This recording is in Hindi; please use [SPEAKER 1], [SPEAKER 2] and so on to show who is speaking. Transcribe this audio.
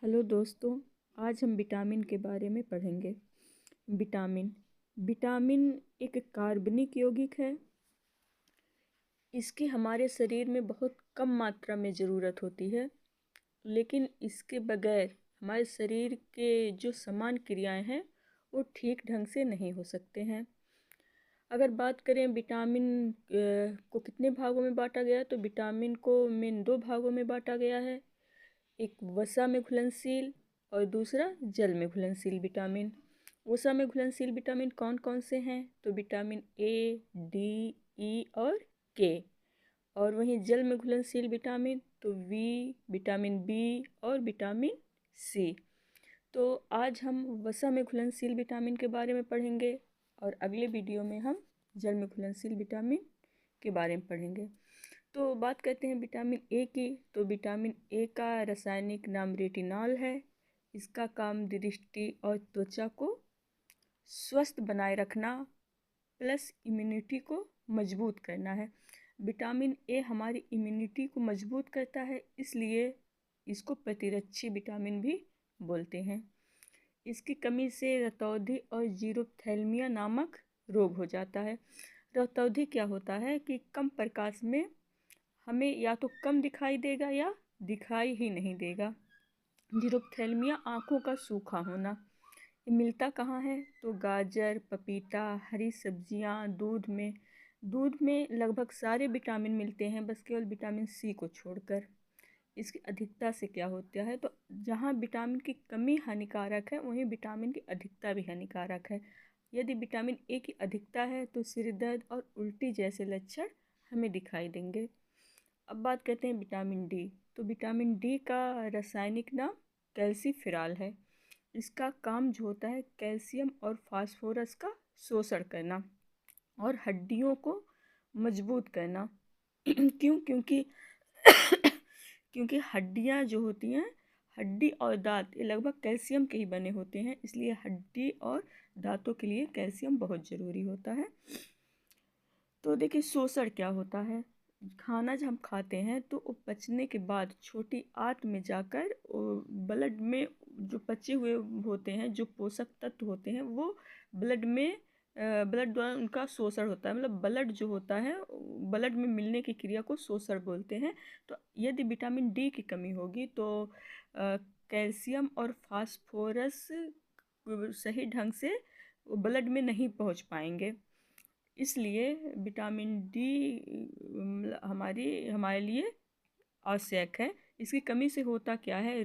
[SPEAKER 1] हेलो दोस्तों, आज हम विटामिन के बारे में पढ़ेंगे। विटामिन विटामिन एक कार्बनिक यौगिक है। इसकी हमारे शरीर में बहुत कम मात्रा में ज़रूरत होती है, लेकिन इसके बगैर हमारे शरीर के जो समान क्रियाएं हैं वो ठीक ढंग से नहीं हो सकते हैं। अगर बात करें विटामिन को कितने भागों में बांटा गया है, तो विटामिन को मेन दो भागों में बांटा गया है। एक वसा में घुलनशील और दूसरा जल में घुलनशील विटामिन। वसा में घुलनशील विटामिन कौन कौन से हैं? तो विटामिन ए, डी, ई और के। और वहीं जल में घुलनशील विटामिन तो विटामिन बी और विटामिन सी। तो आज हम वसा में घुलनशील विटामिन के बारे में पढ़ेंगे और अगले वीडियो में हम जल में घुलनशील विटामिन के बारे में पढ़ेंगे। तो बात करते हैं विटामिन ए की। तो विटामिन ए का रासायनिक नाम रेटिनॉल है। इसका काम दृष्टि और त्वचा को स्वस्थ बनाए रखना प्लस इम्यूनिटी को मजबूत करना है। विटामिन ए हमारी इम्यूनिटी को मजबूत करता है, इसलिए इसको प्रतिरक्षी विटामिन भी बोलते हैं। इसकी कमी से रतौंधी और जीरोप्थैल्मिया नामक रोग हो जाता है। रतौंधी क्या होता है कि कम प्रकाश में हमें या तो कम दिखाई देगा या दिखाई ही नहीं देगा। जीरोप्थैल्मिया आँखों का सूखा होना। ये मिलता कहाँ है? तो गाजर, पपीता, हरी सब्जियाँ, दूध में लगभग सारे विटामिन मिलते हैं, बस केवल विटामिन सी को छोड़कर। इसकी अधिकता से क्या होता है? तो जहाँ विटामिन की कमी हानिकारक है, वहीं विटामिन की अधिकता भी हानिकारक है। यदि विटामिन ए की अधिकता है तो सिर दर्द और उल्टी जैसे लक्षण हमें दिखाई देंगे। अब बात करते हैं विटामिन डी। तो विटामिन डी का रासायनिक नाम कैल्सीफेरॉल है। इसका काम जो होता है कैल्शियम और फास्फोरस का शोषण करना और हड्डियों को मजबूत करना। क्यों? क्योंकि हड्डियाँ जो होती हैं, हड्डी और दांत, ये लगभग कैल्शियम के ही बने होते हैं, इसलिए हड्डी और दांतों के लिए कैल्शियम बहुत ज़रूरी होता है। तो देखिए शोषण क्या होता है। खाना जब हम खाते हैं तो वो पचने के बाद छोटी आंत में जाकर ब्लड में जो पचे हुए होते हैं, जो पोषक तत्व होते हैं, वो ब्लड द्वारा उनका शोषण होता है। मतलब ब्लड जो होता है, ब्लड में मिलने की क्रिया को शोषण बोलते हैं। तो यदि विटामिन डी की कमी होगी तो कैल्शियम और फास्फोरस सही ढंग से ब्लड में नहीं पहुंच पाएंगे। इसलिए विटामिन डी हमारे लिए आवश्यक है। इसकी कमी से होता क्या है,